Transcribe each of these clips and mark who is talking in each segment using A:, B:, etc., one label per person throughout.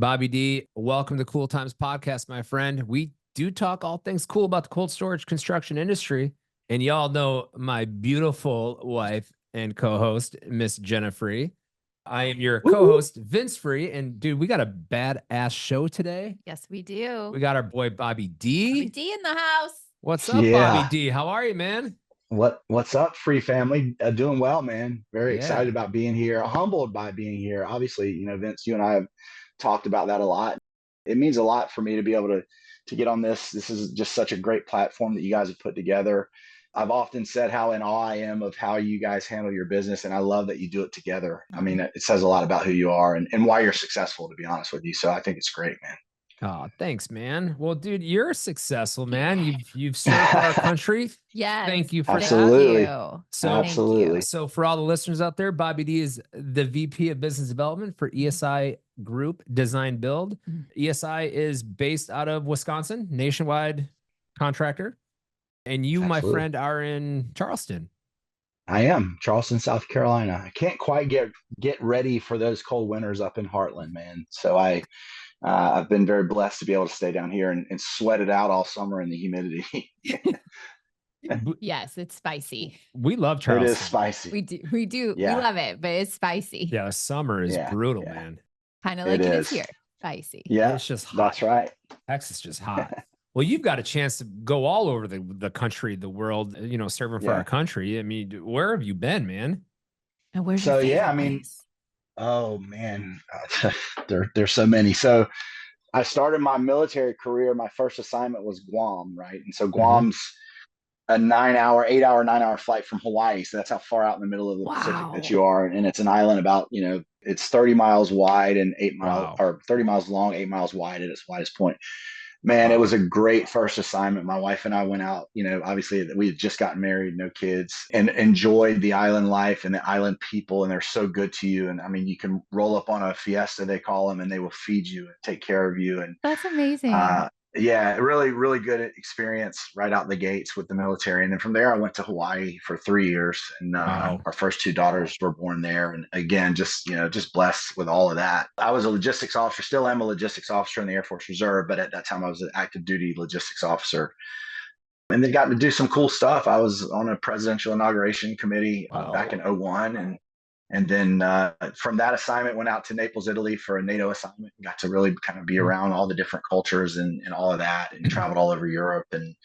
A: Bobby D, welcome to Cool Times Podcast, my friend. We do talk all things cool about the cold storage construction industry. And y'all know my beautiful wife and co-host, Miss Jenna Free. I am your co-host, Vince Free. And dude, we got a badass show today.
B: Yes, we do.
A: We got our boy, Bobby D.
B: Bobby D in the house.
A: What's up, Bobby D? How are you, man?
C: What's up, Free family? Doing well, man. Very
A: Yeah.
C: excited about being here. Humbled by being here. Obviously, you know, Vince, you and I have talked about that a lot. It means a lot for me to be able to get on this. This is just such a great platform that you guys have put together. I've often said how in awe I am of how you guys handle your business, and I love that you do it together. I mean, it says a lot about who you are and why you're successful, to be honest with you. So I think it's great, man.
A: Oh, thanks, man. Well, dude, you're successful, man. You've served our country.
B: Yes.
A: Thank you for
C: Absolutely.
A: that.
C: Absolutely.
A: So for all the listeners out there, Bobby D is the VP of Business Development for ESI Group Design Build. ESI is based out of Wisconsin, nationwide contractor. And you, my friend, are in Charleston.
C: I am Charleston, South Carolina. I can't quite get ready for those cold winters up in Heartland, man. So I've been very blessed to be able to stay down here and sweat it out all summer in the humidity.
B: Yes, it's spicy.
A: We love Charleston.
C: It is spicy.
B: We do.
C: Yeah.
B: We love it, but it's spicy.
A: Yeah, summer is brutal, man.
B: Kind of like it is here. Spicy.
C: Yeah,
A: it's just hot.
C: That's right.
A: Texas is just hot. Well, you've got a chance to go all over the country, the world, you know, serving for our country. I mean, where have you been, man?
B: And where's your favorite place?
C: Oh man, there's so many. So I started my military career. My first assignment was Guam, right? And so Guam's a 9 hour flight from Hawaii. So that's how far out in the middle of the Pacific that you are. And it's an island about, you know, it's 30 miles wide and 8 miles or 30 miles long, 8 miles wide at its widest point. Man, it was a great first assignment. My wife and I went out, you know, obviously we had just gotten married, no kids, and enjoyed the island life and the island people. And they're so good to you. And I mean, you can roll up on a Fiesta, they call them, and they will feed you and take care of you. And
B: that's amazing.
C: Yeah, really, really good experience right out the gates with the military. And then from there, I went to Hawaii for 3 years, and our first two daughters were born there. And again, just blessed with all of that. I was a logistics officer, still am a logistics officer in the Air Force Reserve, but at that time I was an active duty logistics officer. And then got to do some cool stuff. I was on a presidential inauguration committee back in 2001, and then from that assignment, went out to Naples, Italy for a NATO assignment. Got to really kind of be around all the different cultures and all of that, and traveled all over Europe and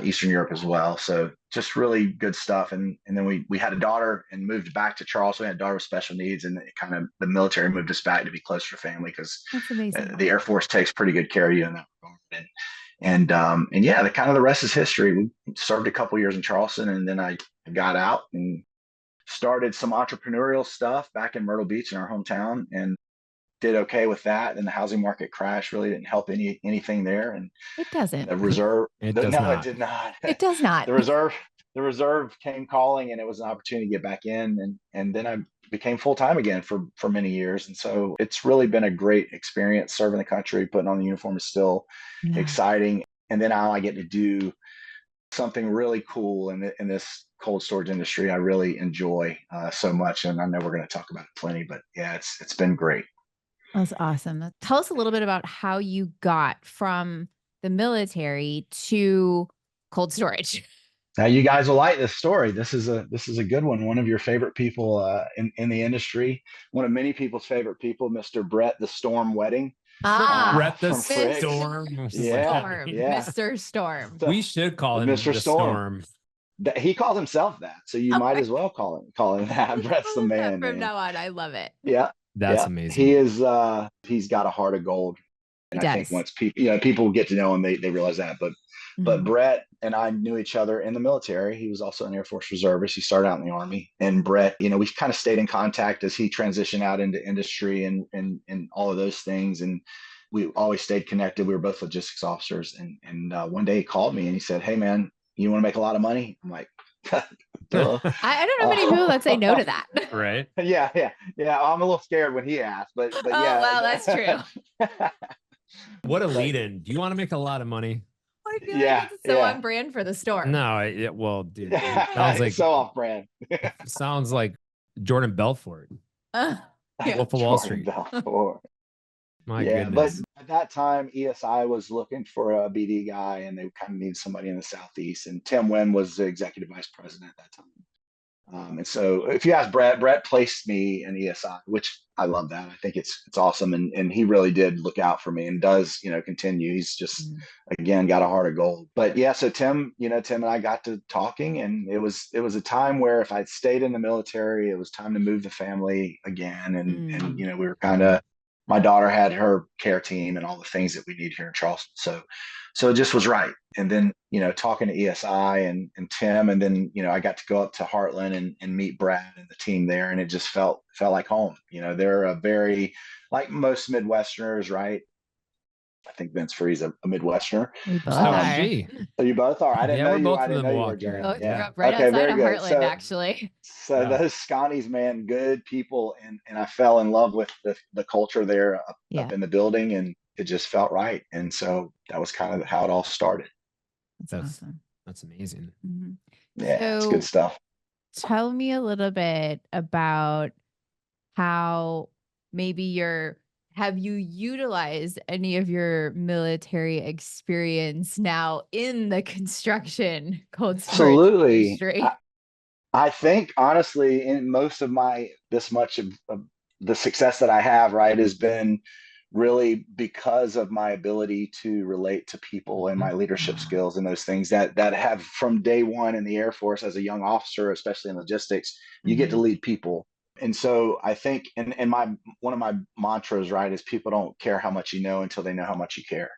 C: Eastern Europe as well. So just really good stuff. And then we had a daughter and moved back to Charleston. We had a daughter with special needs, and the military moved us back to be closer to family because the Air Force takes pretty good care of you in that regard. And yeah, the rest is history. We served a couple years in Charleston, and then I got out and started some entrepreneurial stuff back in Myrtle Beach in our hometown, and did okay with that. And the housing market crash really didn't help anything there. And
B: it doesn't.
C: The reserve,
A: it did not.
B: It does not.
C: The reserve came calling, and it was an opportunity to get back in. And then I became full time again for many years. And so it's really been a great experience serving the country. Putting on the uniform is still exciting. And then now I get to do something really cool in this cold storage industry I really enjoy so much. And I know we're going to talk about it plenty, but yeah, it's been great.
B: That's awesome. Tell us a little bit about how you got from the military to cold storage.
C: Now you guys will like this story. This is a good one. One of your favorite people in the industry, one of many people's favorite people, Mr. Brett the Storm Wedding.
A: Brett the
B: Storm.
C: Yeah.
B: Mr. Storm.
A: We should call him Mr. Storm.
C: He calls himself that, so you might as well call him that. Brett's the man.
B: From now on, I love it.
C: Yeah,
A: that's amazing.
C: He is. He's got a heart of gold. And I think once people get to know him, they realize that. But Brett and I knew each other in the military. He was also an Air Force reservist. He started out in the Army. And Brett, we kind of stayed in contact as he transitioned out into industry and all of those things. And we always stayed connected. We were both logistics officers. And one day he called me and he said, "Hey man, you want to make a lot of money?" I'm like, duh.
B: I don't know many people that say no to that.
A: Right.
C: Yeah. I'm a little scared when he asked, but yeah.
B: Oh, well, that's true.
A: What a lead in. Do you want to make a lot of money?
B: I feel like it's so on brand for the store.
A: No, well, dude, it sounds like
C: so off brand.
A: Sounds like Jordan Belfort. Wolf of Wall Street. My
C: But
A: goodness.
C: at that time, ESI was looking for a BD guy, and they kind of needed somebody in the Southeast. And Tim Wynn was the executive vice president at that time. And so if you ask Brett placed me in ESI, which I love that. I think it's awesome. And he really did look out for me and does, continue. He's just, again, got a heart of gold. But yeah, so Tim and I got to talking, and it was a time where if I'd stayed in the military, it was time to move the family again. And we were kind of, my daughter had her care team and all the things that we need here in Charleston. So it just was right. And then, talking to ESI and Tim, and then, I got to go up to Heartland and meet Brad and the team there. And it just felt like home. They're a very, like most Midwesterners, right? I think Vince Free's a Midwesterner.
B: We both
A: So
B: are.
A: is she.
C: You both are. I didn't
A: Yeah,
C: know
A: we're
C: you.
A: both
C: I
A: from
C: didn't
A: the
C: know you were,
A: Milwaukee area.
B: Both grew
C: Yeah.
B: up right
C: Okay,
B: outside
C: very
B: of
C: good.
B: Heartland, actually.
C: So
A: Yeah.
C: those Scotties, man, good people, and I fell in love with the culture there up in the building, and it just felt right. And so that was kind of how it all started.
B: That's awesome.
A: That's amazing.
C: Yeah, it's good stuff.
B: Tell me a little bit about how maybe have you utilized any of your military experience now in the construction cold storage industry?
C: I think honestly, in most of this much of the success that I have, right, has been really because of my ability to relate to people and my leadership skills and those things that have from day one in the Air Force as a young officer, especially in logistics, you get to lead people. And so I think, and one of my mantras, right, is people don't care how much you know until they know how much you care.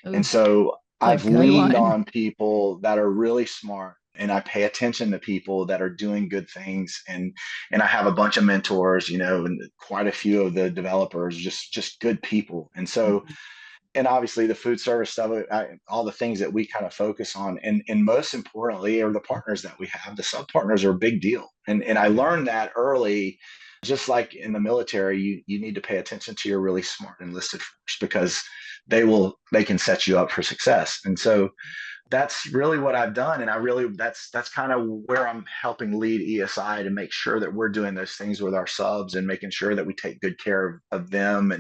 C: And so I've leaned on people that are really smart, and I pay attention to people that are doing good things. And I have a bunch of mentors, and quite a few of the developers, just good people. And so, and obviously the food service stuff, all the things that we kind of focus on, and most importantly are the partners that we have. The sub partners are a big deal. And I learned that early. Just like in the military, you need to pay attention to your really smart enlisted force, because they can set you up for success. And so that's really what I've done. And that's kind of where I'm helping lead ESI to make sure that we're doing those things with our subs and making sure that we take good care of them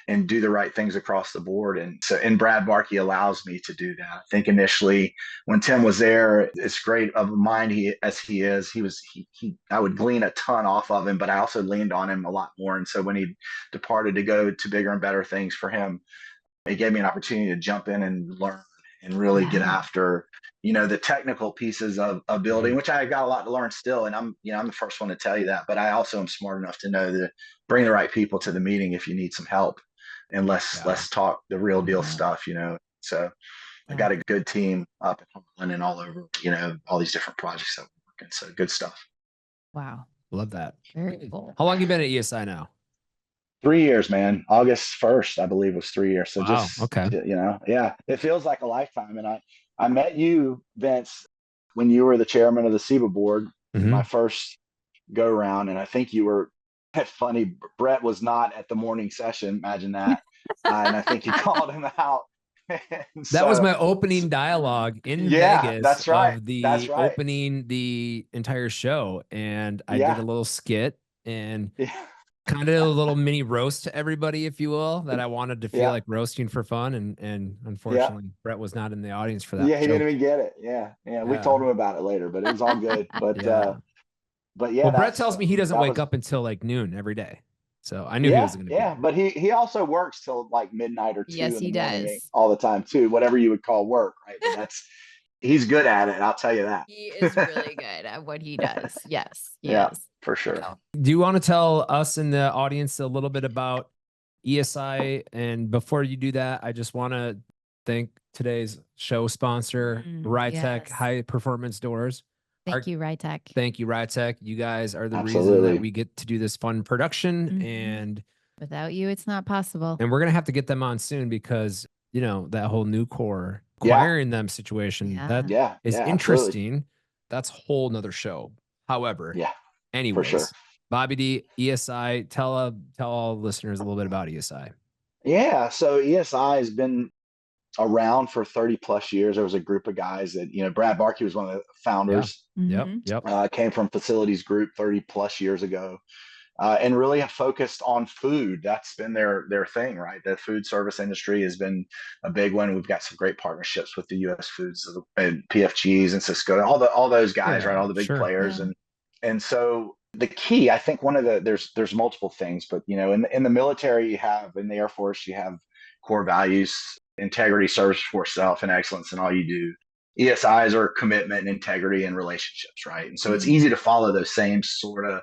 C: and do the right things across the board. And Brad Barkey allows me to do that. I think initially when Tim was there, it's great of a mind I would glean a ton off of him, but I also leaned on him a lot more. And so when he departed to go to bigger and better things for him, it gave me an opportunity to jump in and learn and really get after, the technical pieces of building, which I got a lot to learn still. And I'm the first one to tell you that, but I also am smart enough to know to bring the right people to the meeting if you need some help, and let's talk the real deal stuff, So I got a good team up in Holland and all over, all these different projects that we're working. So good stuff.
B: Wow.
A: Love that.
B: Very cool.
A: How long have you been at ESI now?
C: 3 years, man. August 1st, I believe, was 3 years. So
A: okay.
C: It feels like a lifetime. And I met you, Vince, when you were the chairman of the SEBA board, my first go round. And I think you were funny. Brett was not at the morning session. Imagine that. And I think you called him out.
A: That was my opening dialogue in Vegas.
C: That's right.
A: Of the
C: that's right.
A: opening the entire show. And I did a little skit and kind of a little mini roast to everybody, if you will, that I wanted to feel like roasting for fun. And unfortunately, Brett was not in the audience for that.
C: Yeah, he didn't even get it. Yeah. We told him about it later, but it was all good. But well,
A: Brett tells me he doesn't wake up until like noon every day. So I knew he was going to be there.
C: But he also works till like midnight or 2
B: Yes, he does.
C: all the time too, whatever you would call work, right? But he's good at it, I'll tell you that.
B: He is really good at what he does. Yes.
C: For sure.
A: Do you want to tell us in the audience a little bit about ESI? And before you do that, I just want to thank today's show sponsor, Rytech High Performance Doors.
B: Thank you, Rytech.
A: Thank you, Rytech. You guys are the reason that we get to do this fun production. And
B: without you, it's not possible.
A: And we're going to have to get them on soon because, that whole new core acquiring them situation, that is interesting.
C: Absolutely.
A: That's a whole nother show. However, anyways,
C: for sure.
A: Bobby D, ESI, tell all listeners a little bit about ESI.
C: Yeah. So ESI has been around for 30 plus years. There was a group of guys that, Brad Barkey was one of the founders.
A: Yep.
C: Came from Facilities Group 30 plus years ago. and really have focused on food. That's been their thing, right? The food service industry has been a big one. We've got some great partnerships with the U.S. Foods and PFGs and Cisco, all those guys, right?
A: Yeah,
C: All the big
A: sure.
C: players,
B: Yeah.
C: and so the key, I think, one of the there's multiple things, but in the military you have, in the Air Force you have core values: integrity, service for self, and excellence in all you do. ESIs are commitment and integrity and relationships, right? And so it's easy to follow those same sort of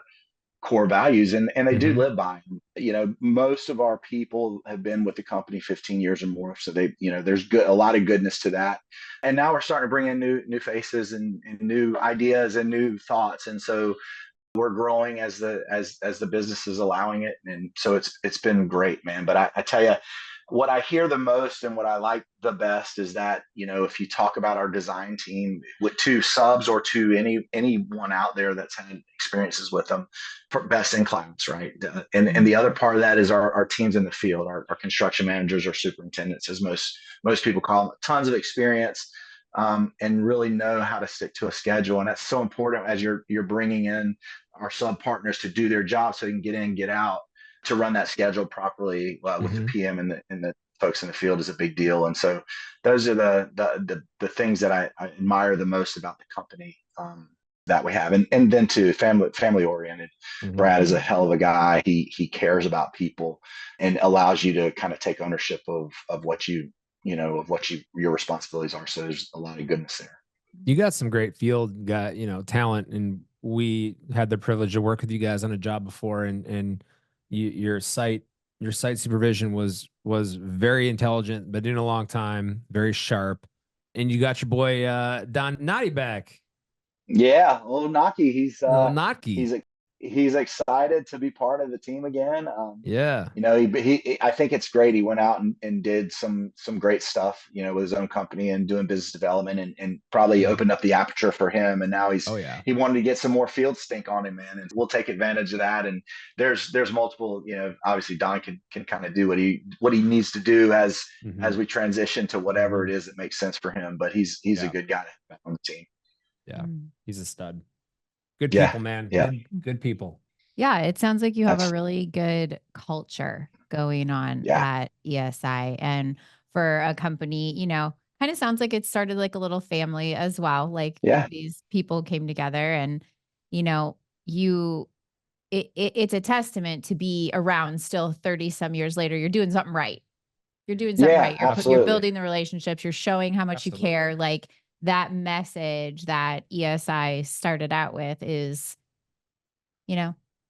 C: core values, and they do live by them. Most of our people have been with the company 15 years or more, so there's a lot of goodness to that. And now we're starting to bring in new faces and new ideas and new thoughts, and so we're growing as the business is allowing it. And so it's been great, man. But I tell you, what I hear the most and what I like the best is that, if you talk about our design team with two subs or to anyone out there that's had experiences with them, best in class, right? And the other part of that is our teams in the field, our construction managers or superintendents, as most people call them, tons of experience, and really know how to stick to a schedule. And that's so important as you're bringing in our sub partners to do their job so they can get in, get out, to run that schedule properly with the PM and the folks in the field is a big deal. And so those are the things that I admire the most about the company that we have. And then too, family oriented. Brad is a hell of a guy. He cares about people and allows you to kind of take ownership of what your responsibilities are. So there's a lot of goodness there.
A: You got some great field talent, and we had the privilege to work with you guys on a job before, and your site supervision was very intelligent, been doing a long time, very sharp, and you got your boy Don Notty back.
C: Yeah, little Naki,
A: Notky.
C: He's excited to be part of the team again.
A: Yeah.
C: I think it's great. He went out and did some great stuff, with his own company and doing business development, and probably opened up the aperture for him. And now he wanted to get some more field stink on him, man. And we'll take advantage of that. And there's multiple, obviously Don can kind of do what he needs to do as we transition to whatever it is that makes sense for him. But he's a good guy on the team.
A: Yeah, he's a stud. Good people, man.
C: Yeah.
A: Good people.
B: Yeah, it sounds like you have a really good culture going on at ESI. And for a company, kind of sounds like it started like a little family as well. Like these people came together and, it's a testament to be around still 30 some years later. You're doing something right. You're doing something right. You're building the relationships. You're showing how much you care. Like that message that ESI started out with is,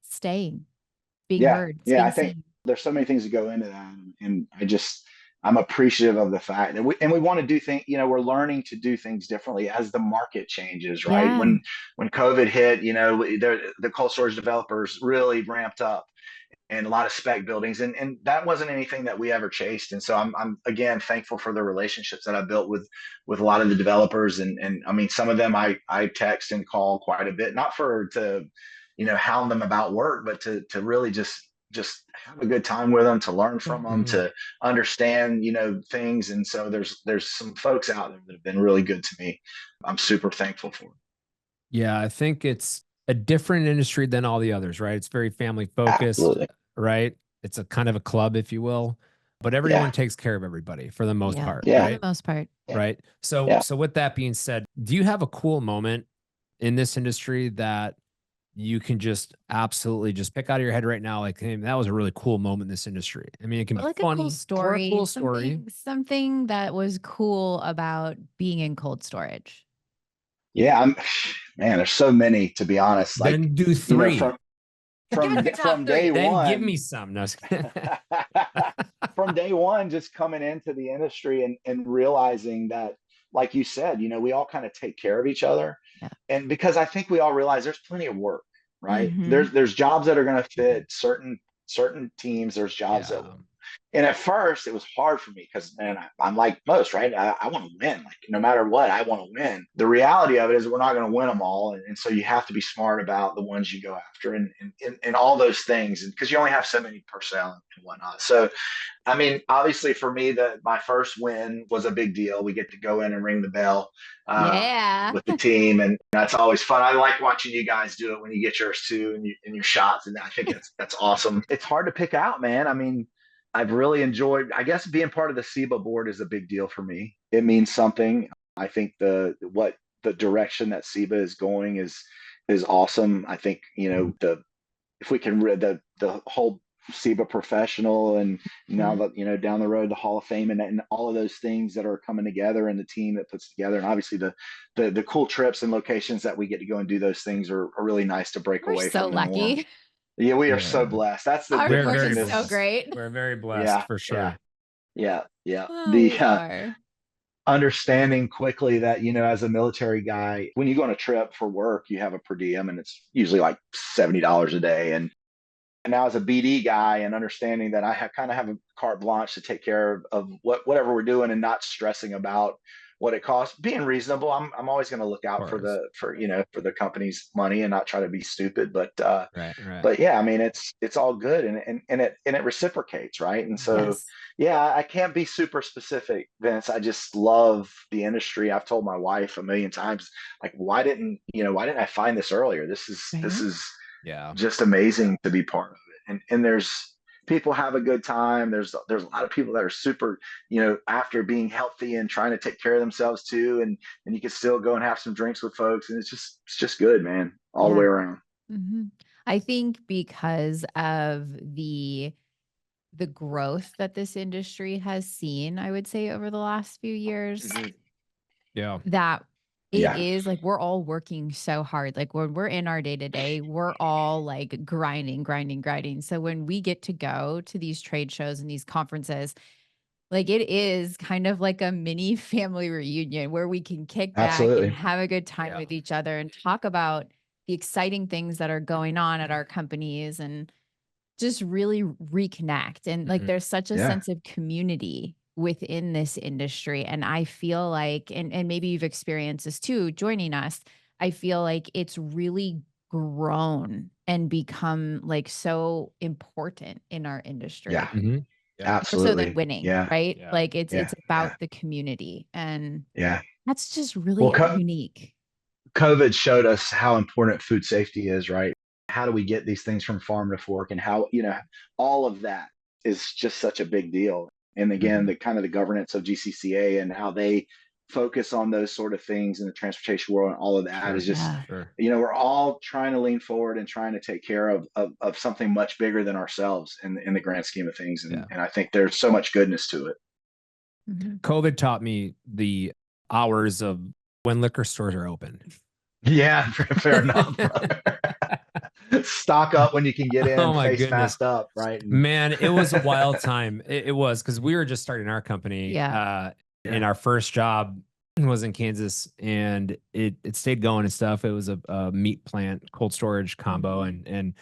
B: staying, being heard.
C: Yeah, I think there's so many things that go into that, and I'm appreciative of the fact that we want to do things. We're learning to do things differently as the market changes, right?
B: Yeah.
C: When COVID hit, the cold storage developers really ramped up, and a lot of spec buildings, and that wasn't anything that we ever chased. And so I'm again thankful for the relationships that I built with a lot of the developers, and I mean, some of them I text and call quite a bit, not to hound them about work, but to really just have a good time with them, to learn from them, to understand things. And so there's some folks out there that have been really good to me. I'm super thankful for it.
A: Yeah, I think it's a different industry than all the others, right? It's very family focused.
C: Absolutely.
A: Right? It's a kind of a club, if you will, but everyone takes care of everybody for the most part,
B: right?
A: For
B: the most part.
A: Right? So with that being said, do you have a cool moment in this industry that you can just absolutely just pick out of your head right now? Like, hey, that was a really cool moment in this industry. I mean, it can be
B: like
A: funny,
B: a cool story,
A: or a cool story.
B: Something that was cool about being in cold storage.
C: Yeah, man, there's so many, to be honest.
A: Then do three.
C: From day one,
A: give me some. No.
C: From day one, just coming into the industry and realizing that, like you said, we all kind of take care of each other.
B: Yeah.
C: And because I think we all realize there's plenty of work, right? There's jobs that are going to fit certain teams. There's jobs that And at first it was hard for me because, man, I'm like most, right? I want to win. Like no matter what, I want to win. The reality of it is we're not going to win them all. And so you have to be smart about the ones you go after and all those things. And because you only have so many personnel and whatnot. So, I mean, obviously for me, my first win was a big deal. We get to go in and ring the bell
B: Yeah.
C: with the team, and that's always fun. I like watching you guys do it when you get yours too, and your shots, and I think that's awesome. It's hard to pick out, man. I mean, I've really enjoyed. I guess being part of the SEBA board is a big deal for me. It means something. I think the direction that SEBA is going is awesome. I think if we can the whole SEBA professional and now that down the road the Hall of Fame and all of those things that are coming together and the team that puts together and obviously the cool trips and locations that we get to go and do those things are really nice to break
B: We're
C: away
B: so
C: from the norm.
B: lucky.
C: Yeah, we are so blessed. That's the
B: Our
C: difference
B: board
C: in
B: is
C: this.
B: so great.
A: We're very blessed
C: Yeah,
A: for sure.
C: Yeah.
B: Oh,
C: The
B: we are.
C: understanding quickly that as a military guy, when you go on a trip for work, you have a per diem and it's usually like $70 a day. And now as a BD guy and understanding that I kind of have a carte blanche to take care of whatever we're doing and not stressing about what it costs, being reasonable. I'm always going to look out for the company's money and not try to be stupid. But
A: right.
C: but yeah, I mean it's all good and it reciprocates, right? And so
B: Yes.
C: yeah, I can't be super specific, Vince. I just love the industry. I've told my wife a million times, like, why didn't I find this earlier? This is
A: Yeah.
C: just amazing to be part of it. And there's people have a good time. There's a lot of people that are super, after being healthy and trying to take care of themselves too. And you can still go and have some drinks with folks. And it's just good, man, all the way around.
B: Mm-hmm. I think because of the growth that this industry has seen, I would say over the last few years,
A: Yeah.
B: that it is like we're all working so hard. Like when we're in our day to day, we're all like grinding. So when we get to go to these trade shows and these conferences, like it is kind of like a mini family reunion where we can kick back and have a good time with each other and talk about the exciting things that are going on at our companies and just really reconnect. And like there's such a sense of community within this industry. And I feel like, and maybe you've experienced this too, joining us, I feel like it's really grown and become like so important in our industry.
C: Yeah.
A: Mm-hmm. Yeah.
C: Absolutely.
B: So than winning, right?
A: Yeah.
B: Like it's about the community. And that's just really unique.
C: COVID showed us how important food safety is, right? How do we get these things from farm to fork and how, all of that is just such a big deal. And again, the kind of the governance of GCCA and how they focus on those sort of things in the transportation world and all of that is just, we're all trying to lean forward and trying to take care of something much bigger than ourselves in the grand scheme of things. And I think there's so much goodness to it.
A: COVID taught me the hours of when liquor stores are open.
C: Yeah, fair enough. Stock up when you can get in.
A: Oh my
C: face
A: goodness,
C: masked up, right?
A: Man, it was a wild time. It was because we were just starting our company. And our first job was in Kansas, and it stayed going and stuff. It was a meat plant, cold storage combo, and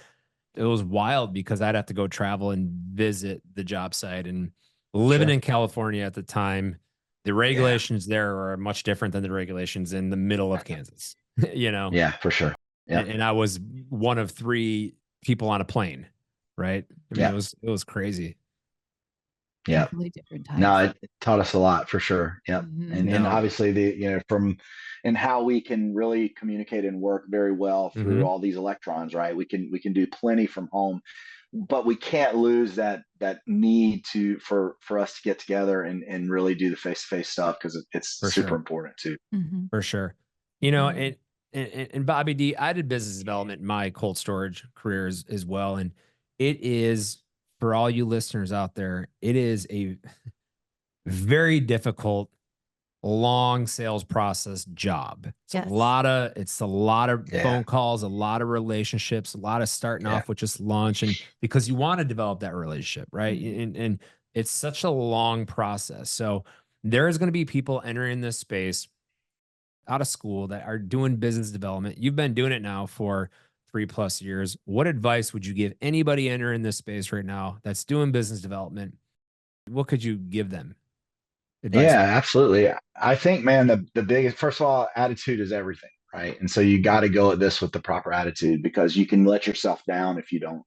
A: it was wild because I'd have to go travel and visit the job site. And living in California at the time, the regulations there are much different than the regulations in the middle of Kansas.
C: Yeah, for sure.
A: And I was one of 3 people on a plane, right? I mean, it was crazy.
C: Yeah,
B: definitely different times.
C: No, it taught us a lot for sure. Yep. And obviously and how we can really communicate and work very well through all these electrons, right? We can do plenty from home, but we can't lose that need for us to get together and really do the face-to-face stuff because it's super important too.
A: For sure. And Bobby D, I did business development in my cold storage careers as well. And it is, for all you listeners out there, it is a very difficult, long sales process job. It's a lot of phone calls, a lot of relationships, a lot of starting off with just lunch, and because you want to develop that relationship, right? And it's such a long process. So there is going to be people entering this space out of school that are doing business development. You've been doing it now for 3+ years. What advice would you give anybody entering this space right now that's doing business development What could you give them? Advice?
C: Yeah, absolutely. I think, man, the biggest, first of all, attitude is everything, right? And so you got to go at this with the proper attitude because you can let yourself down if you don't.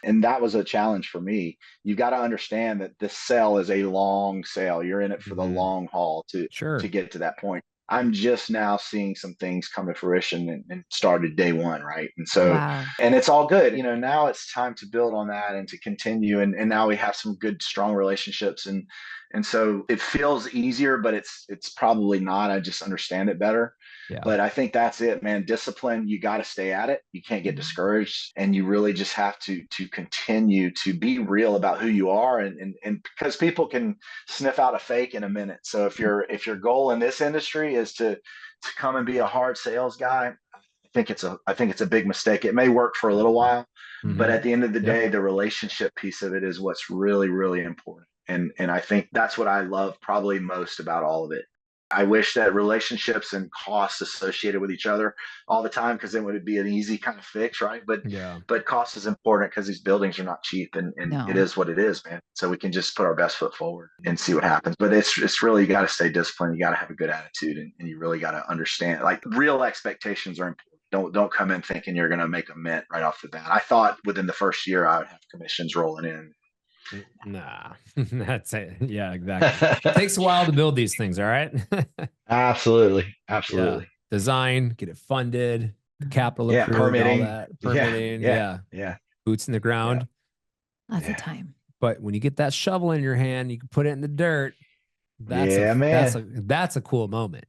C: And that was a challenge for me. You got to understand that this sale is a long sale. You're in it for the long haul to get to that point. I'm just now seeing some things come to fruition and started day one, right? And so,
B: Wow.
C: and it's all good. You know, now it's time to build on that and to continue. And now we have some good, strong relationships. And so it feels easier, but it's probably not. I just understand it better.
A: Yeah.
C: But I think that's it, man. Discipline, you got to stay at it. You can't get discouraged, and you really just have to continue to be real about who you are, and because people can sniff out a fake in a minute. So if your goal in this industry is to come and be a hard sales guy, I think it's a big mistake. It may work for a little while, but at the end of the day, the relationship piece of it is what's really, really important. And I think that's what I love probably most about all of it. I wish that relationships and costs associated with each other all the time, because then it would be an easy kind of fix, right? But cost is important because these buildings are not cheap, and it is what it is, man. So we can just put our best foot forward and see what happens. But it's really, you got to stay disciplined. You got to have a good attitude, and you really got to understand, like, real expectations are important. Don't come in thinking you're going to make a mint right off the bat. I thought within the first year I would have commissions rolling in.
A: Nah, that's it. Yeah, exactly. It takes a while to build these things. All right.
C: Absolutely.
A: Yeah. Design, get it funded, the capital approved,
C: permitting,
A: all that permitting. Yeah. Boots in the ground.
B: Lots of time.
A: But when you get that shovel in your hand, you can put it in the dirt. That's a cool moment.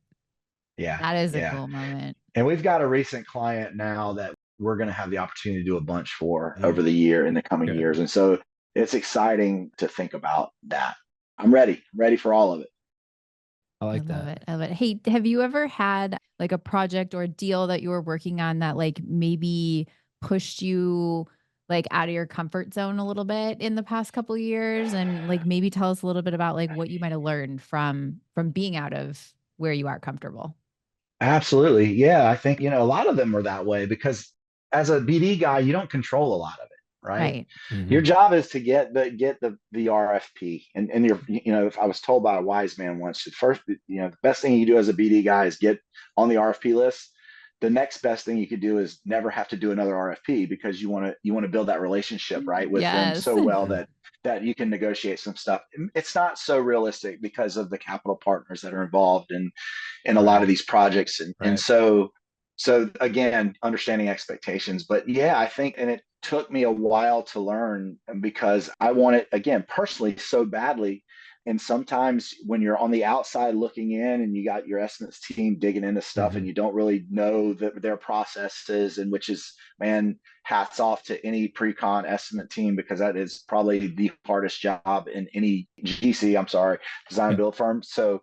C: Yeah.
B: That is a cool moment.
C: And we've got a recent client now that we're going to have the opportunity to do a bunch for over the year in the coming years. And so it's exciting to think about that. I'm ready for all of it.
A: I like that.
B: I love it. Hey, have you ever had like a project or a deal that you were working on that like maybe pushed you like out of your comfort zone a little bit in the past couple of years? And like maybe tell us a little bit about like what you might have learned from being out of where you are comfortable.
C: Absolutely. Yeah. I think, a lot of them were that way because as a BD guy, you don't control a lot of it. Right. Your job is to get the RFP, and if I was told by a wise man once, at first, the best thing you do as a BD guy is get on the RFP list. The next best thing you could do is never have to do another RFP, because you want to build that relationship, right, with them so well that you can negotiate some stuff. It's not so realistic because of the capital partners that are involved in a lot of these projects, and so again, understanding expectations. But yeah, I think, and it took me a while to learn, because I want it, again, personally, so badly. And sometimes when you're on the outside looking in and you got your estimates team digging into stuff and you don't really know their processes, and which is, man, hats off to any pre-con estimate team, because that is probably the hardest job in any design build firm. So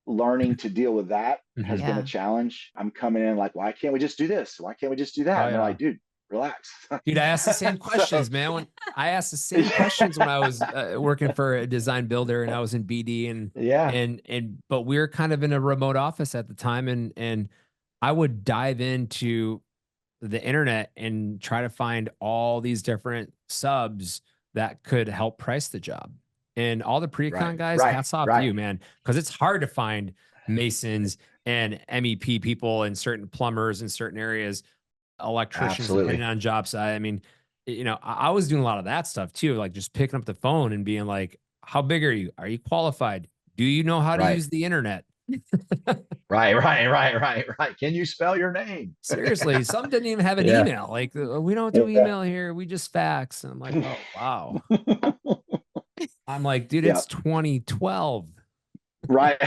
C: learning to deal with that has been a challenge. I'm coming in like, why can't we just do this? Why can't we just do that? And they're like, dude, relax.
A: Dude, I asked the same questions, man. When I asked the same questions when I was working for a design builder and I was in BD, but we were kind of in a remote office at the time, and I would dive into the internet and try to find all these different subs that could help price the job. And all the pre-con guys, hats off to you, man, because it's hard to find masons and MEP people and certain plumbers in certain areas, electricians, depending on job site. I mean, I was doing a lot of that stuff too, like just picking up the phone and being like, how big are you? Are you qualified? Do you know how to use the internet?
C: Right. Can you spell your name?
A: Seriously, some didn't even have an email. Like, we don't do email here. We just fax. And I'm like, oh, wow. I'm like, dude, it's 2012.
C: Right.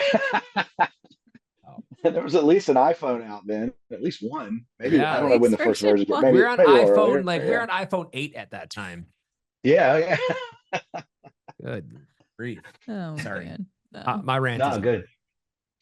C: There was at least an iPhone out then, at least one. Maybe I don't know when the first version came.
A: We're on iPhone, we're on iPhone 8 at that time.
C: Yeah.
A: Good grief.
B: Oh,
A: sorry.
B: Man.
A: My rant is
C: good.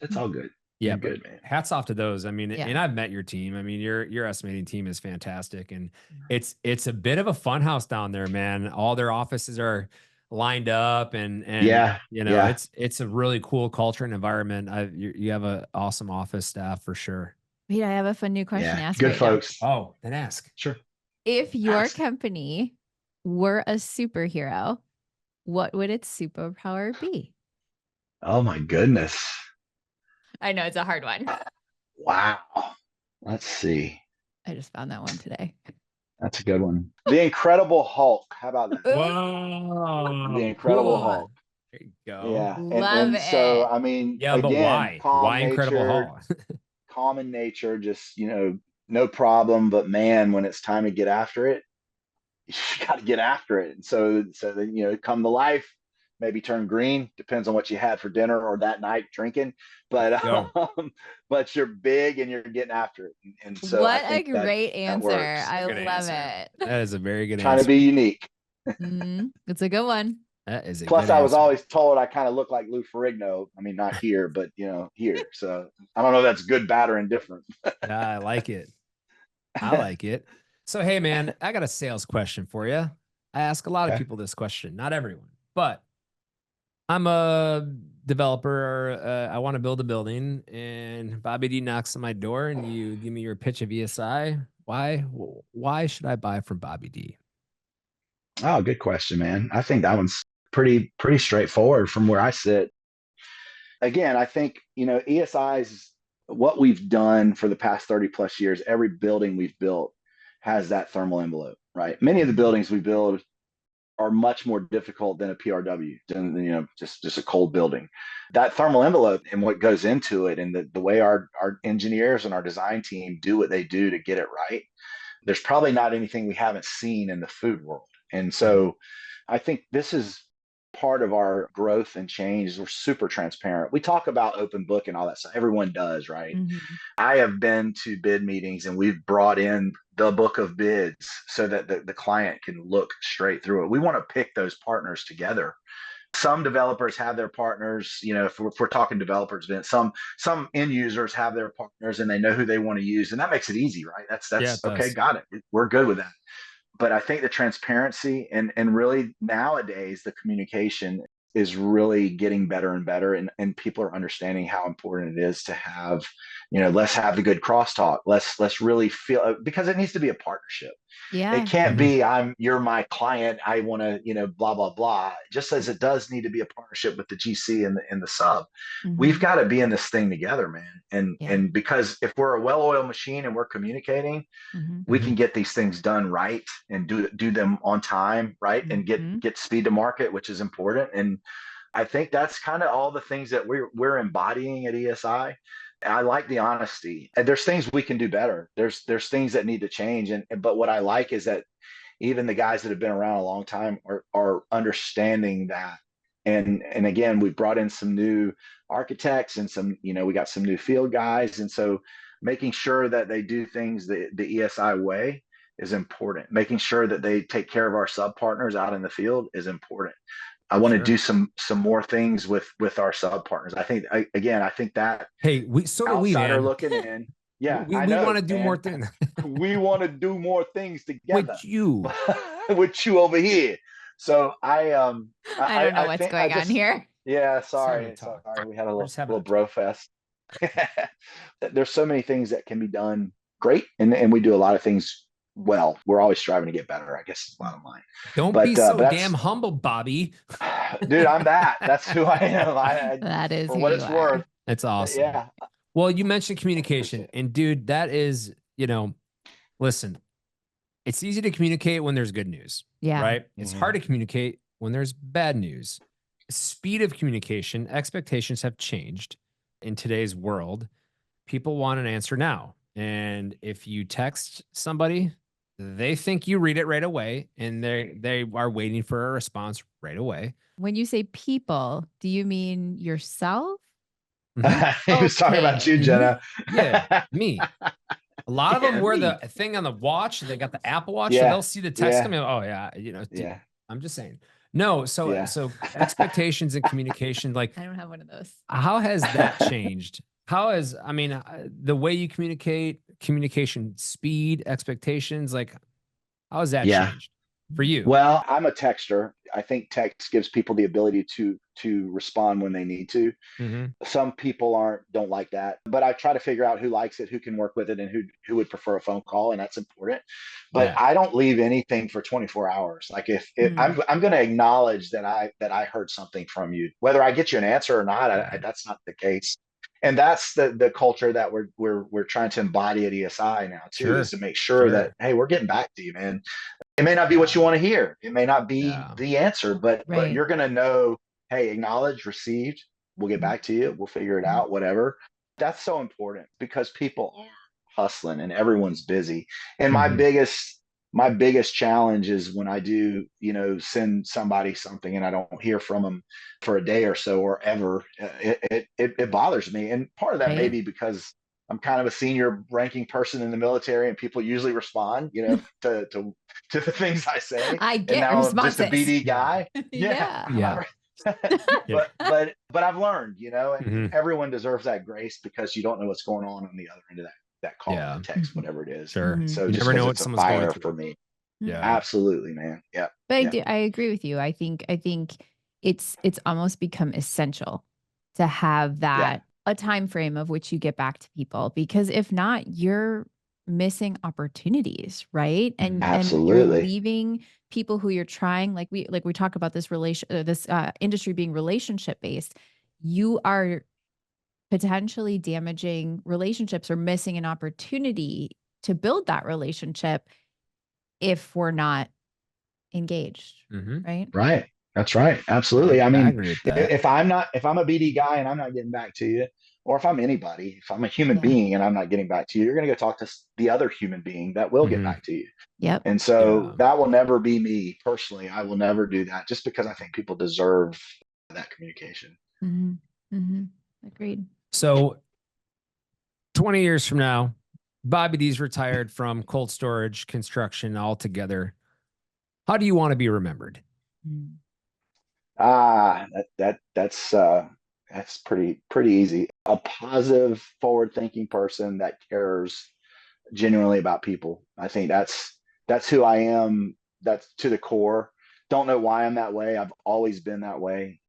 C: It's all good.
A: Yeah,
C: but good, man.
A: Hats off to those. I mean, and I've met your team. I mean, your estimating team is fantastic, and it's a bit of a fun house down there, man. All their offices are lined up, and it's a really cool culture and environment. You have an awesome office staff for sure.
B: Wait, I have a fun new question to ask.
C: Good folks.
A: Now. Oh, then ask.
C: Sure.
B: If your company were a superhero, what would its superpower be?
C: Oh my goodness.
B: I know it's a hard one.
C: Wow. Let's see.
B: I just found that one today.
C: That's a good one. The Incredible Hulk. How about that?
A: Whoa.
C: The Incredible
A: Cool.
C: Hulk.
A: There you go.
C: Yeah.
B: Love
C: And so,
B: it.
C: I mean,
A: Yeah, but
C: again,
A: why?
C: calm
A: Why Incredible
C: nature,
A: Hulk?
C: calm in nature, just, no problem. But man, when it's time to get after it, you got to get after it. And so then, come to life, maybe turn green, depends on what you had for dinner or that night drinking. But
A: Go.
C: but you're big and you're getting after it. And so I
B: What a
C: think
B: great
C: that
B: answer.
C: works.
B: I
A: Good
B: love
A: answer.
B: it.
A: That is a very good
C: Trying to
A: answer.
C: be unique.
B: It's a good one.
A: That is a
C: Plus,
A: good
C: I was
A: answer.
C: always told I kind of look like Lou Ferrigno. I mean, not here, but here. So I don't know if that's good, bad, or indifferent.
A: I like it. I like it. So, hey, man, I got a sales question for you. I ask a lot of
C: Okay.
A: people this question, not everyone, but I'm a developer. I want to build a building, and Bobby D knocks on my door, and you give me your pitch of ESI. Why should I buy from Bobby D?
C: Oh, good question, man. I think that one's pretty straightforward from where I sit. Again, I think, ESI's what we've done for the past 30 plus years. Every building we've built has that thermal envelope, right? Many of the buildings we build are much more difficult than a PRW, than just a cold building. That thermal envelope and what goes into it, and the way our engineers and our design team do what they do to get it right, there's probably not anything we haven't seen in the food world. And so I think this is part of our growth and change. We're super transparent. We talk about open book and all that stuff. Everyone does, right? I have been to bid meetings and we've brought in the book of bids so that the client can look straight through it. We want to pick those partners together. Some developers have their partners, if we're talking developers, some end users have their partners and they know who they want to use. And that makes it easy, right? That's okay. Got it. We're good with that. But I think the transparency and really nowadays the communication is really getting better and better, and people are understanding how important it is to have, let's have the good crosstalk. Let's really feel, because it needs to be a partnership.
B: Yeah.
C: It can't be you're my client, I want to, blah blah blah. Just as it does need to be a partnership with the GC and the sub. We've got to be in this thing together, man. And because if we're a well-oiled machine and we're communicating, we can get these things done right and do them on time, right? And get speed to market, which is important. And I think that's kind of all the things that we're embodying at ESI. I like the honesty. And there's things we can do better. There's things that need to change. But what I like is that even the guys that have been around a long time are understanding that. And again, we brought in some new architects and we got some new field guys. And so making sure that they do things the ESI way is important. Making sure that they take care of our sub partners out in the field is important. I want to do some more things with our sub partners. I think that,
A: hey, so do we,
C: outsider
A: man.
C: looking in. Yeah,
A: we want to do more things.
C: We want to do more things together
A: with you
C: over here. So I
B: don't know what's going on here.
C: Yeah, sorry. We had a little bro fest. There's so many things that can be done great, and we do a lot of things well. We're always striving to get better, I guess is the bottom line.
A: Don't be so damn humble, Bobby.
C: Dude, I'm that. That's who I am.
B: That is
C: for
B: who
C: what
B: you
C: it's
B: are.
C: worth.
A: It's awesome.
C: Yeah.
A: Well, you mentioned communication, and dude, that is, listen, it's easy to communicate when there's good news.
B: Yeah.
A: Right. It's hard to communicate when there's bad news. Speed of communication, expectations have changed in today's world. People want an answer now. And if you text somebody, they think you read it right away, and they are waiting for a response right away.
B: When you say people, do you mean yourself?
C: He was talking about you, Jenna.
A: Yeah, me. A lot of them wear the thing on the watch. They got the Apple Watch, so they'll see the text coming. Oh yeah, dude, I'm just saying. No, so expectations and communication, like
B: I don't have one of those.
A: How has that changed? The way you communicate, communication speed, expectations, like how has that changed? for you?
C: Well, I'm a texter. I think text gives people the ability to respond when they need to.
A: Mm-hmm.
C: Some people don't like that, but I try to figure out who likes it, who can work with it, and who would prefer a phone call, and that's important. But
A: Yeah.
C: I don't leave anything for 24 hours. Like if I'm going to acknowledge that I heard something from you, whether I get you an answer or not. That's not the case. And that's the culture that we're trying to embody at ESI now too,
A: Sure.
C: is to make sure that, hey, we're getting back to you, man. It may not be what you want to hear. It may not be the answer, but you're going to know, hey, acknowledged, received. We'll get back to you. We'll figure it out, whatever. That's so important because people are hustling and everyone's busy. And my biggest challenge is when I do, send somebody something and I don't hear from them for a day or so or ever. It bothers me. And part of that may be because I'm kind of a senior ranking person in the military, and people usually respond, to the things I say.
B: I get
C: and now
B: responses.
C: I'm just a BD guy.
B: Yeah.
C: But I've learned, and everyone deserves that grace because you don't know what's going on the other end of that call, that text, whatever it is.
A: Sure.
C: So
A: you
C: just
A: never know what
C: it's a
A: someone's going
C: fire
A: through.
C: for me.
A: Yeah,
C: absolutely, man. Yeah.
B: But I agree with you. I think it's almost become essential to have that a time frame of which you get back to people, because if not, you're missing opportunities, right? And you're leaving people who you're trying, like we talk about this industry being relationship based. You are potentially damaging relationships or missing an opportunity to build that relationship if we're not engaged.
C: Right. That's right. Absolutely. I mean,
A: I agree with that.
C: if I'm a BD guy and I'm not getting back to you, or if I'm anybody, if I'm a human being and I'm not getting back to you, you're going to go talk to the other human being that will get back to you.
B: Yep.
C: And so that will never be me personally. I will never do that, just because I think people deserve that communication.
B: Agreed.
A: So 20 years from now, Bobby D's retired from cold storage construction altogether. How do you want to be remembered?
C: That's pretty easy. A positive, forward-thinking person that cares genuinely about people. I think that's who I am. That's to the core. Don't know why I'm that way. I've always been that way.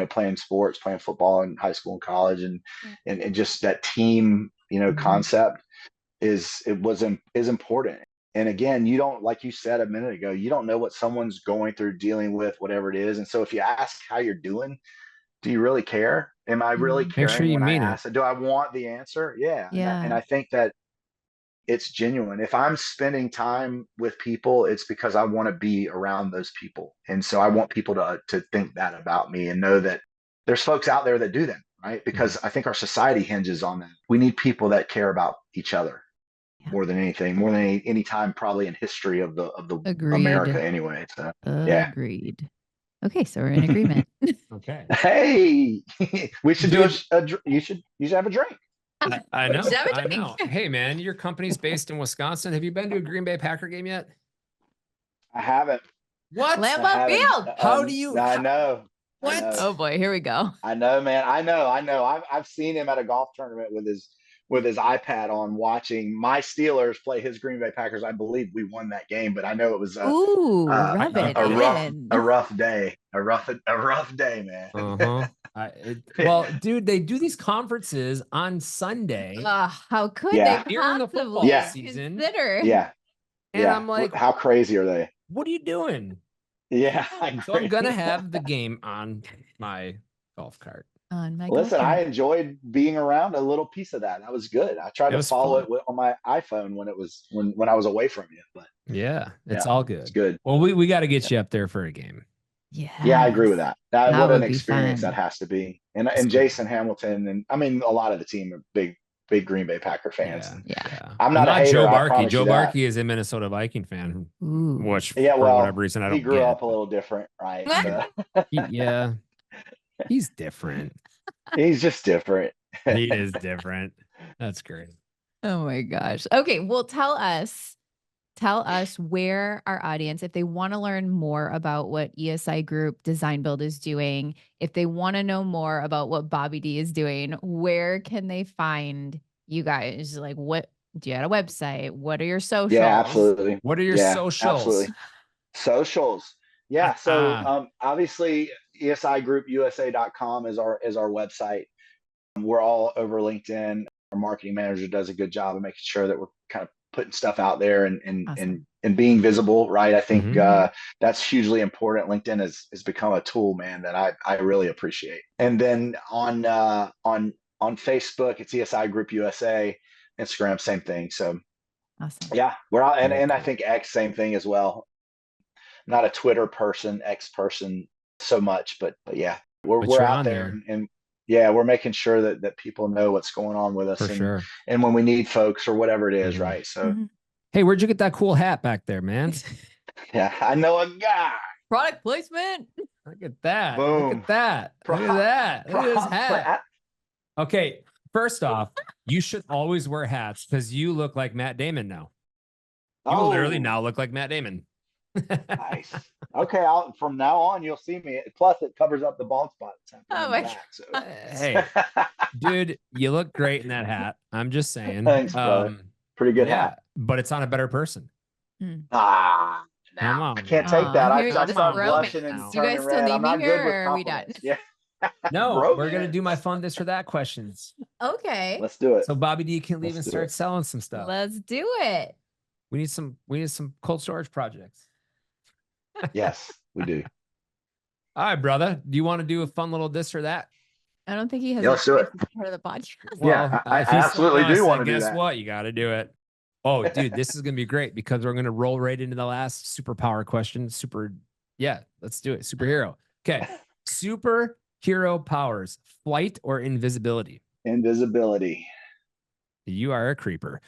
C: Playing sports, playing football in high school and college, and just that team, concept is important. And again, you don't, like you said a minute ago, you don't know what someone's going through, dealing with, whatever it is. And so if you ask how you're doing, do you really care? Am I really caring when I ask it? Do I want the answer? Yeah. And I think that it's genuine. If I'm spending time with people, it's because I want to be around those people. And so I want people to think that about me and know that there's folks out there that do that, right? Because I think our society hinges on that. We need people that care about each other more than anything, more than any time probably in history of the America anyway. So
B: Agreed. Okay, so we're in agreement.
A: Okay.
C: Hey, we should you should have a drink.
A: I know. Hey man, your company's based in Wisconsin. Have you been to a Green Bay Packer game yet?
C: I haven't.
A: What?
B: Lambeau Field.
A: How do you?
C: I know.
B: What? Oh boy, here we go.
C: I know, man. I know. I've seen him at a golf tournament with his iPad on, watching my Steelers play his Green Bay Packers. I believe we won that game, but I know it was a rough day. A rough day, man.
A: Well, dude, they do these conferences on Sunday.
B: How could they
A: during the football season?
B: Consider?
A: And I'm like,
C: how crazy are they?
A: What are you doing?
C: Yeah.
A: So I'm gonna have the game on my golf cart.
C: Listen, I enjoyed being around a little piece of that. That was good. I tried to follow it on my iPhone when I was away from you. But
A: it's all good.
C: It's good.
A: Well, we got to get you up there for a game.
C: Yeah, I agree with that. What an experience that has to be. And Jason Hamilton, and I mean, a lot of the team are big Green Bay Packer fans. I'm not a hater.
A: Joe Barkey. Joe Barkey is a Minnesota Viking fan. Which, for whatever reason, I don't.
C: He grew up a little different, right? So.
A: He's different.
C: He's just different.
A: He is different. That's great.
B: Oh my gosh. Okay, well, tell us where our audience, if they want to learn more about what ESI Group Design Build is doing, if they want to know more about what Bobby D is doing, where can they find you guys? Like, what do you have a website? What are your socials?
C: Yeah, absolutely.
A: What are your socials?
C: Absolutely. Socials. Yeah. So obviously ESIGroupUSA.com is our website. We're all over LinkedIn. Our marketing manager does a good job of making sure that we're kind of putting stuff out there and being visible, right? I think that's hugely important. LinkedIn has become a tool, man, that I really appreciate. And then on Facebook, it's ESI Group USA. Instagram, same thing. So yeah, we're out, and I think X, same thing as well. Not a Twitter person, X person so much, but yeah, we're out there and yeah, we're making sure that people know what's going on with us
A: for sure.
C: And when we need folks or whatever it is, right? So
A: hey, where'd you get that cool hat back there, man?
C: Yeah, I know a guy.
B: Product placement.
A: Look at that.
C: Boom.
A: Look at that. Look at that. Look at this hat. Okay, first off, you should always wear hats because you look like Matt Damon now. You literally now look like Matt Damon.
C: Nice. Okay, from now on you'll see me. Plus, it covers up the bald spots.
B: Oh my God.
C: So.
A: Hey, dude, you look great in that hat. I'm just saying.
C: Thanks, brother. Pretty good hat,
A: but it's on a better person.
C: Now I can't take that. I start blushing and
B: you guys still need me here, or are we done?
C: Yeah.
A: No, we're gonna do my fun this or that questions.
B: Okay,
C: let's do it.
A: So Bobby D can leave and start selling some stuff.
B: Let's do it.
A: We need some cold storage projects.
C: Yes, we do.
A: All right, brother. Do you want to do a fun little this or that?
B: I don't think he has.
C: Let's do it.
B: Part of the podcast.
C: Well, I absolutely do want to do that.
A: Guess what? You got to do it. Oh, dude, this is gonna be great because we're gonna roll right into the last superpower question. Let's do it. Superhero. Okay. Superhero powers: flight or invisibility?
C: Invisibility.
A: You are a creeper.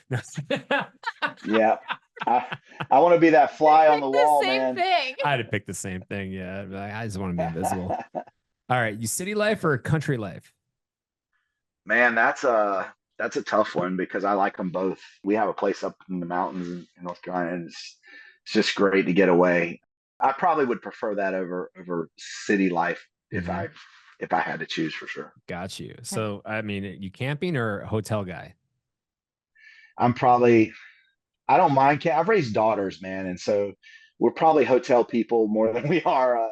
C: Yeah. I want to be that fly on the wall,
B: man. Thing.
A: I had to pick the same thing. Yeah. I just want to be invisible. All right. You city life or country life?
C: Man, that's a tough one because I like them both. We have a place up in the mountains in North Carolina, and it's just great to get away. I probably would prefer that over city life if I had to choose, for sure.
A: Got you. So, I mean, you camping or hotel guy?
C: I don't mind. I've raised daughters, man. And so we're probably hotel people more than we are.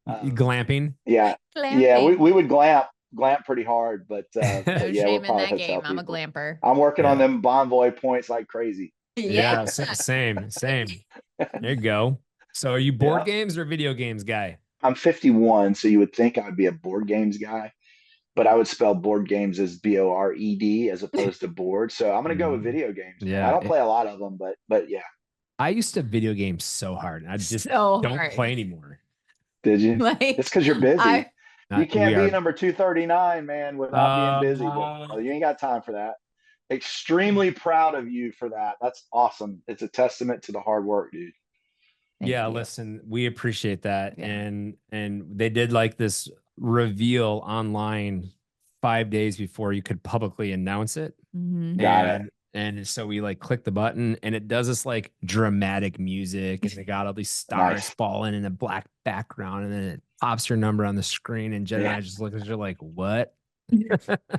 A: Glamping.
C: Yeah.
B: Glamping.
C: Yeah. We would glamp pretty hard, but yeah,
B: we're probably that game. I'm a glamper.
C: I'm working on them Bonvoy points like crazy.
A: Yeah. Same. There you go. So are you board games or video games guy?
C: I'm 51. So you would think I'd be a board games guy, but I would spell board games as BORED as opposed to board. So I'm going to go with video games. Yeah. I don't play a lot of them, but yeah.
A: I used to video games so hard. I just don't play anymore.
C: Did you? It's because you're busy. You can't be number 239, man, without being busy. You ain't got time for that. Extremely proud of you for that. That's awesome. It's a testament to the hard work, dude.
B: Thank you.
A: Listen, we appreciate that. Yeah. And they did like this reveal online 5 days before you could publicly announce it.
C: Got it.
A: And so we like click the button and it does this like dramatic music and they got all these stars falling in a black background and then it pops your number on the screen and Jen and I just look at you like, what?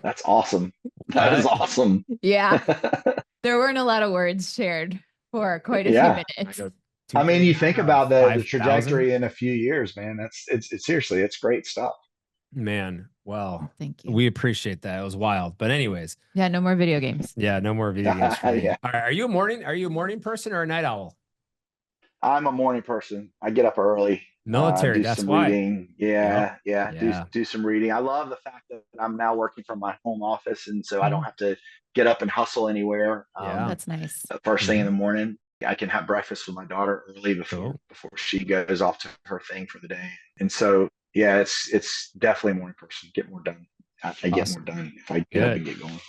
C: That's awesome. That is awesome.
B: Yeah. There weren't a lot of words shared for quite a few minutes.
C: I mean, you think about the trajectory in a few years, man. It's seriously, it's great stuff.
A: Man, well,
B: thank you.
A: We appreciate that. It was wild. But anyways.
B: Yeah, no more video games.
A: Yeah, no more video games. For you. All right, are you a morning person or a night owl?
C: I'm a morning person. I get up early.
A: Military, that's why.
C: Reading. Do some reading. I love the fact that I'm now working from my home office, and so I don't have to get up and hustle anywhere.
B: That's nice.
C: First thing in the morning, I can have breakfast with my daughter early before she goes off to her thing for the day. And so, yeah, it's definitely a morning person. Get more done. I get more done if I get up and get going.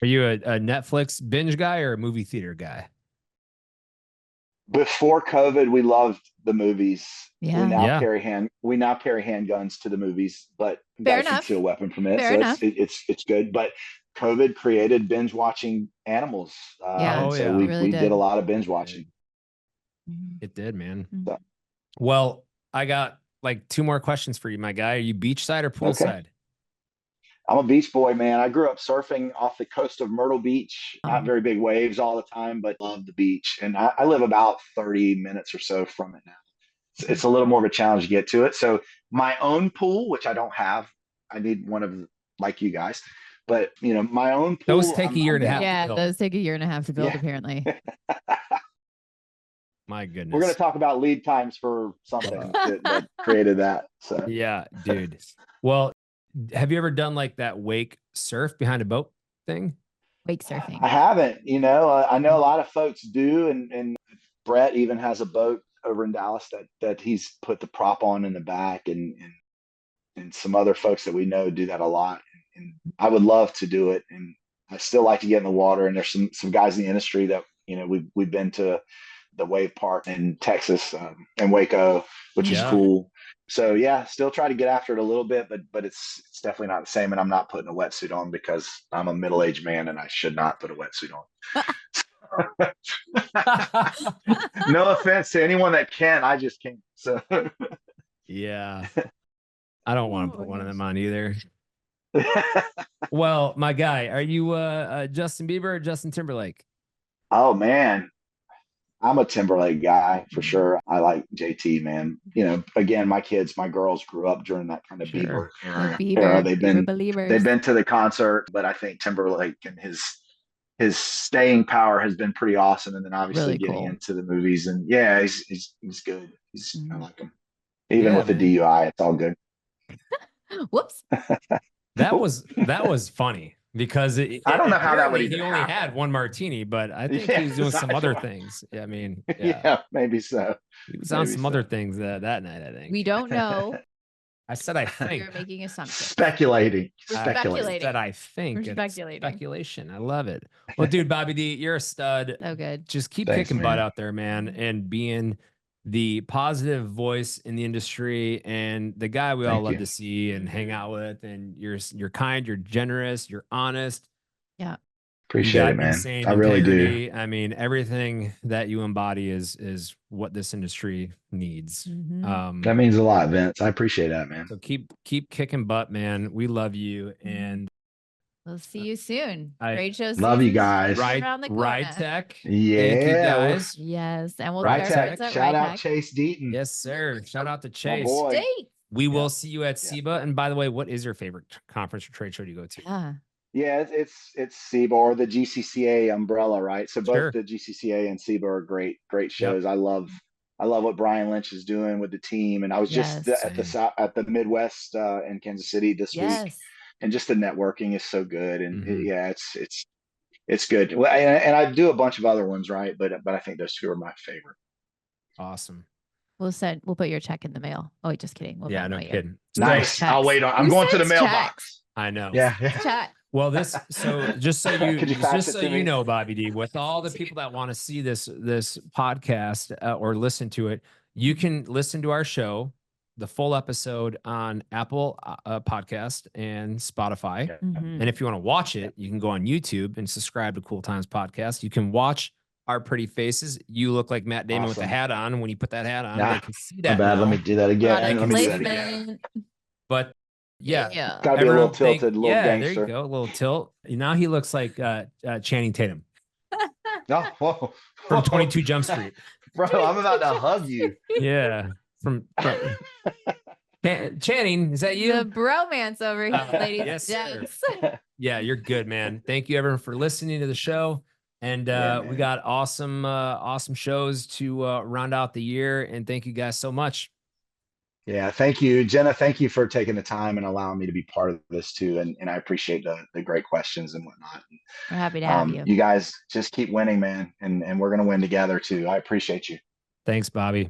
A: Are you a Netflix binge guy or a movie theater guy?
C: Before COVID, we loved the movies.
B: Yeah.
C: We now carry handguns to the movies, but
B: guys
C: can steal weapon permit.
B: Fair enough.
C: It's good. But COVID created binge watching animals. We did a lot of binge watching.
A: It did, man. So. Well, I got like 2 more questions for you, my guy. Are you beachside or poolside?
C: I'm a beach boy, man. I grew up surfing off the coast of Myrtle Beach. Not very big waves all the time, but love the beach. And I live about 30 minutes or so from it now. it's a little more of a challenge to get to it. So my own pool, which I don't have, I need one of like you guys, but my own pool.
A: Those take a year and a half.
B: Yeah, those take a year and a half to build, apparently.
A: My goodness.
C: We're going to talk about lead times for something that created that. So
A: yeah, dude. Well, have you ever done like that wake surf behind a boat thing?
B: Wake surfing.
C: I haven't. I know a lot of folks do, and Brett even has a boat over in Dallas that he's put the prop on in the back, and some other folks that we know do that a lot. And I would love to do it, and I still like to get in the water. And there's some guys in the industry that we've been to the wave park in Texas and Waco, which is cool. So yeah, still try to get after it a little bit, but it's definitely not the same. And I'm not putting a wetsuit on because I'm a middle-aged man and I should not put a wetsuit on. No offense to anyone that can, I just can't. So
A: yeah, I don't want to put one of them on either. Well, my guy, are you Justin Bieber or Justin Timberlake?
C: Oh man, I'm a Timberlake guy for sure. I like JT, man. Again, my girls grew up during that kind of Bieber era. They've been to the concert, but I think Timberlake and his staying power has been pretty awesome. And then obviously really getting into the movies, and yeah, he's good. I like him. Even with the DUI, it's all good.
B: Whoops.
A: That was funny. Because I
C: don't know how that would even
A: he only had one martini, but I think he was doing some other things. I mean, yeah,
C: maybe so.
A: He was on some other things that night, I think.
B: We don't know.
A: I said I think.
B: You're making assumptions.
C: Speculating.
B: Speculating.
A: That I think.
B: We're speculating.
A: Speculation. I love it. Well, dude, Bobby D, you're a stud.
B: So good.
A: Just keep kicking butt out there, man, and being the positive voice in the industry and the guy we all love to see and hang out with. And you're kind, you're generous, you're honest.
B: Yeah.
C: Appreciate it, man. I really do.
A: I mean, everything that you embody is what this industry needs.
C: That means a lot, Vince. I appreciate that, man.
A: So keep kicking butt, man. We love you, and
B: we'll see you soon. Great show.
C: Love you guys.
A: Ride Tech.
C: Yeah.
A: Thank you guys.
B: Yes. And we'll
C: Ride Tech. Shout out Chase Deaton.
A: Yes, sir. Shout out to Chase. We will see you at SIBA. And by the way, what is your favorite conference or trade show you go to?
C: Yeah, it's SIBA or the GCCA umbrella, right? So both the GCCA and SIBA are great shows. I love what Brian Lynch is doing with the team. And I was just at the Midwest in Kansas City this week. And just the networking is so good, and it's good. Well, and I do a bunch of other ones, right? But I think those two are my favorite.
A: Awesome.
B: We'll put your check in the mail. Oh, wait, just kidding.
A: No kidding.
C: Nice. I'll wait on. I'm going to the mailbox.
A: I know.
C: Yeah.
B: Chat.
A: Well, just so you know, Bobby D, with all the people that want to see this podcast or listen to it, you can listen to our show, the full episode, on Apple Podcast and Spotify. And if you want to watch it, you can go on YouTube and subscribe to Cool Times Podcast. You can watch our pretty faces. You look like Matt Damon with the hat on. When you put that hat on, I can see that.
C: Let me do that again.
A: But yeah.
C: Gotta be a little tilted, a little gangster.
A: There you go, a little tilt. Now he looks like Channing Tatum. From 22 Jump Street.
C: Bro, I'm about to hug you.
A: Yeah. From Channing, is that you?
B: The bromance over here, ladies.
A: Yes, yeah, you're good, man. Thank you, everyone, for listening to the show. And we got awesome shows to round out the year. And thank you guys so much.
C: Yeah, thank you, Jenna. Thank you for taking the time and allowing me to be part of this too. And I appreciate the great questions and whatnot.
B: We're happy to have you.
C: You guys just keep winning, man. And we're going to win together too. I appreciate you.
A: Thanks, Bobby.